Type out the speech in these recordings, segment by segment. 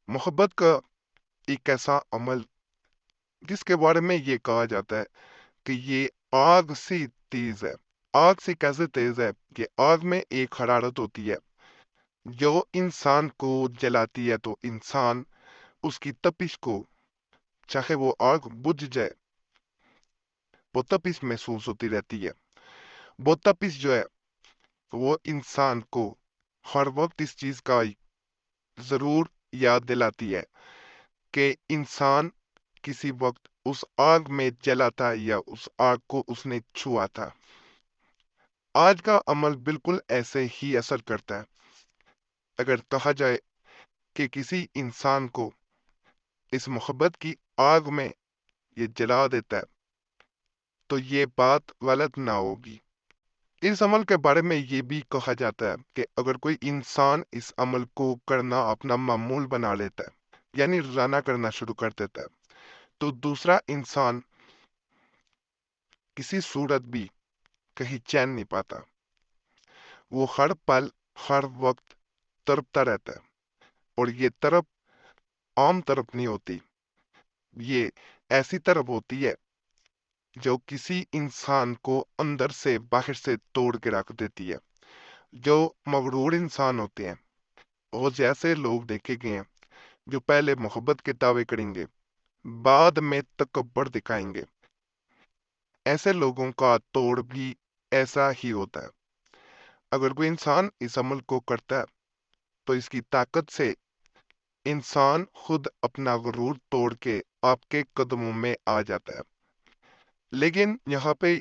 मोहब्बत का एक ऐसा अमल जिसके बारे में ये कहा जाता है कि ये आग से तेज है। आग से कैसे तेज है कि आग में एक हरारत होती है जो इंसान को जलाती है, तो इंसान उसकी तपिश को, चाहे वो आग बुझ जाए, वो तपिश महसूस होती रहती है। वो तपिश जो है वो इंसान को हर वक्त इस चीज का जरूर याद दिलाती है कि इंसान किसी वक्त उस आग में जला था या उस आग को उसने छुआ था। आज का अमल बिल्कुल ऐसे ही असर करता है। अगर कहा जाए कि किसी इंसान को इस मोहब्बत की आग में ये जला देता है, तो ये बात गलत ना होगी। इस अमल के बारे में ये भी कहा जाता है कि अगर कोई इंसान इस अमल को करना अपना मामूल बना लेता है, यानी रोजाना करना शुरू कर देता है, तो दूसरा इंसान किसी सूरत भी कहीं चैन नहीं पाता। वो हर पल, हर वक्त तड़पता रहता है। और ये तड़प आम तड़प नहीं होती, ये ऐसी तड़प होती है जो किसी इंसान को अंदर से बाहर से तोड़ के रख देती है। जो मगरूर इंसान होते हैं, वो जैसे लोग देखे गए हैं जो पहले मोहब्बत के दावे करेंगे, बाद में तकब्बर दिखाएंगे, ऐसे लोगों का तोड़ भी ऐसा ही होता है। अगर कोई इंसान इस अमल को करता है, तो इसकी ताकत से इंसान खुद अपना गुरूर तोड़ के आपके कदमों में आ जाता है। लेकिन यहाँ पे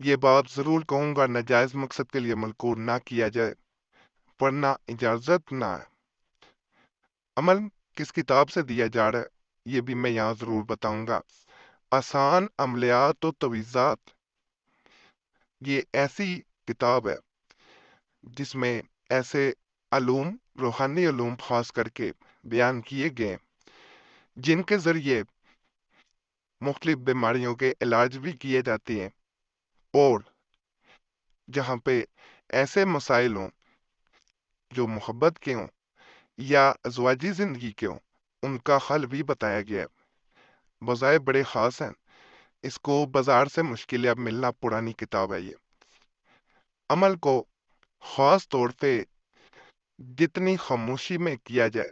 ये बात जरूर कहूंगा, नाजायज मकसद के लिए अमल को ना किया जाए, वरना इजाजत ना है। अमल किस किताब से दिया जा रहा है ये भी मैं यहाँ जरूर बताऊंगा। आसान अमलियात और तवीज़ात, ये ऐसी किताब है जिसमें ऐसे अलूम, रूहानी अलूम खास करके बयान किए गए जिनके जरिए मुख्तलिफ बीमारियों के इलाज भी किए जाते हैं। और जहाँ पे ऐसे मसाइल हों जो मोहब्बत के हों या अज़वाजी ज़िंदगी के हों, उनका हल भी बताया गया है। बज़ाय बड़े ख़ास हैं, इसको बाजार से मुश्किल अब मिलना पुरानी किताब है ये। अमल को ख़ास तौर पे जितनी खामोशी में किया जाए,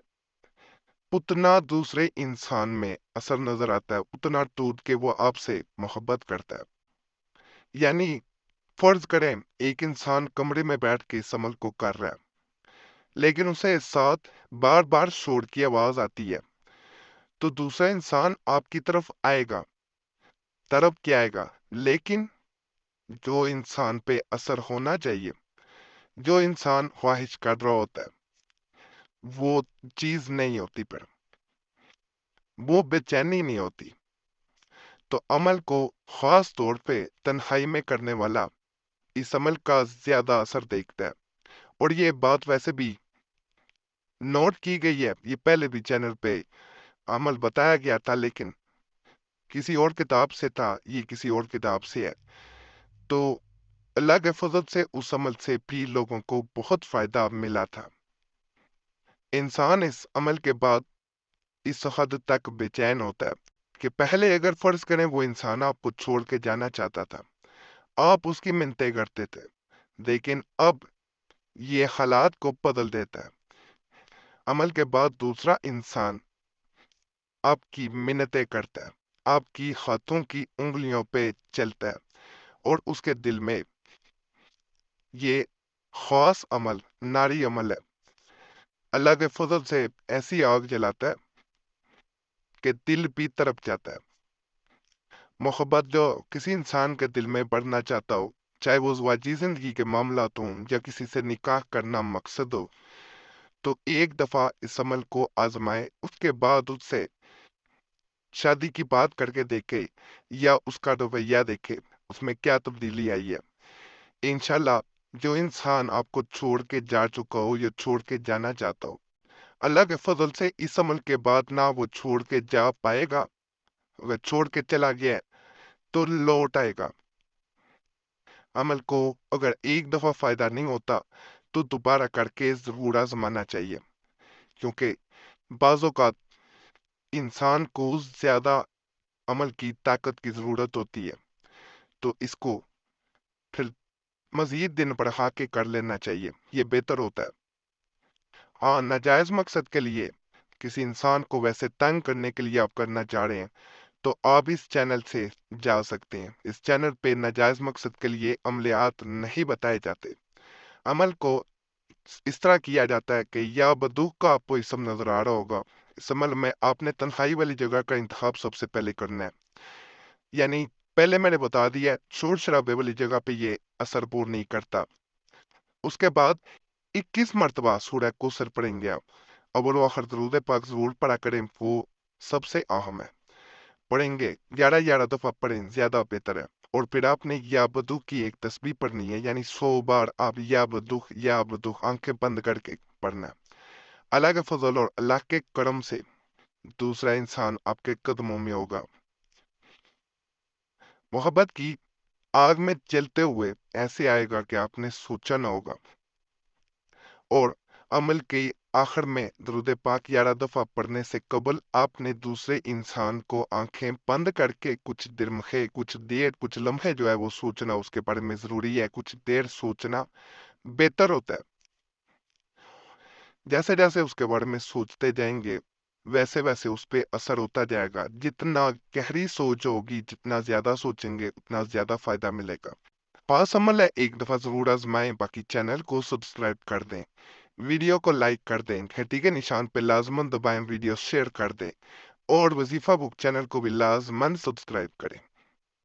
उतना दूसरे इंसान में असर नजर आता है, उतना टूट के वो आपसे मोहब्बत करता है। यानी फर्ज करें एक इंसान कमरे में बैठ के इस अमल को कर रहा है, लेकिन उसे साथ बार बार शोर की आवाज आती है, तो दूसरा इंसान आपकी तरफ आएगा, तरफ क्या आएगा, लेकिन जो इंसान पे असर होना चाहिए, जो इंसान ख्वाहिश कर रहा होता है, वो चीज नहीं होती, पर वो बेचैनी नहीं होती। तो अमल को खास तौर पे तन्हाई में करने वाला इस अमल का ज्यादा असर देखता है। और ये बात वैसे भी नोट की गई है, ये पहले भी चैनल पे अमल बताया गया था, लेकिन किसी और किताब से था, ये किसी और किताब से है। तो अल्लाह के फजल से उस अमल से भी लोगों को बहुत फायदा मिला था। इंसान इस अमल के बाद इस हद तक बेचैन होता है कि पहले अगर फर्ज करें वो इंसान आपको छोड़ के जाना चाहता था, आप उसकी मिन्नतें करते थे, लेकिन अब ये हालात को बदल देता है। अमल के बाद दूसरा इंसान आपकी मिन्नतें करता है, आपकी हाथों की उंगलियों पे चलता है, और उसके दिल में ये खास अमल, नारी अमल है, अल्लाह के फजल से ऐसी आग जलाता है कि दिल भी तड़प जाता है। मोहब्बत जो किसी इंसान के दिल में बढ़ना चाहता हो, चाहे वो ज़वाजी जिंदगी के मामला हों या किसी से निकाह करना मकसद हो, तो एक दफा इस अमल को आजमाए, उसके बाद उससे शादी की बात करके देखे या उसका रवैया देखे, उसमें क्या तब्दीली आई है। इंशाल्लाह जो इंसान आपको छोड़ के जा चुका हो या छोड़ के जाना चाहता हो, अल्लाह के फजल से इस अमल के बाद ना वो छोड़ के जा पाएगा। अगर छोड़ के चला गया है तो लौट आएगा। अमल को अगर एक दफा फायदा नहीं होता, तो दोबारा करके जरूर आजमाना चाहिए, क्योंकि بعض औक़ात इंसान को ज़्यादा अमल की ताकत की ज़रूरत होती है, तो इसको फिर मज़ीद दिन बढ़ा के कर लेना चाहिए, ये बेहतर होता है। हाँ, नाजायज़ मकसद के लिए किसी इंसान को वैसे तंग करने के लिए आप करना चाह रहे हैं, तो आप इस चैनल से जा सकते हैं। इस चैनल पे नाजायज़ मकसद के लिए अमलियात नहीं बताए जाते। अमल को इस तरह किया जाता है कि या बंदूक का आपको इसम नजर आ रहा होगा, इस अमल में आपने तन्हाई वाली जगह का इंतखाब सबसे पहले करना है। यानी पहले मैंने बता दिया शोर शराबे वाली जगह पे ये असरपुर नहीं करता। उसके बाद 21 मरतबा सूरह कौसर पढ़ेंगे आप। अव्वल व आखिर दरूद पाक जरूर पढ़ा करें, वो सबसे अहम है। पढ़ेंगे 11-11 दफा पढ़ें, ज्यादा बेहतर है। और फिर आपने या बदुख की एक तस्बीह पढ़नी है, यानी 100 बार आप या बदुख आंखें बंद करके पढ़ना है। अल्लाह के फजल और अल्लाह के करम से दूसरा इंसान आपके कदमों में होगा। मोहब्बत की आग में जलते हुए ऐसे आएगा कि आपने सोचा ना होगा। और अमल के आखिर में दरूद पाक 11 दफा पढ़ने से कबल आपने दूसरे इंसान को आंखें बंद करके कुछ देर कुछ लम्हे जो है वो सोचना उसके बारे में जरूरी है। कुछ देर सोचना बेहतर होता है। जैसे जैसे उसके बारे में सोचते जाएंगे वैसे वैसे उस पर असर होता जाएगा। जितना गहरी सोच होगी, जितना ज्यादा सोचेंगे उतना ज्यादा फायदा मिलेगा। पास अमल है, एक दफा जरूर आजमाएं। बाकी चैनल को सब्सक्राइब कर दें, वीडियो को लाइक कर दें, घंटी के निशान पे लाजमन दबाएं, वीडियो शेयर कर दें और वजीफा बुक चैनल को भी लाजमन सब्सक्राइब करें।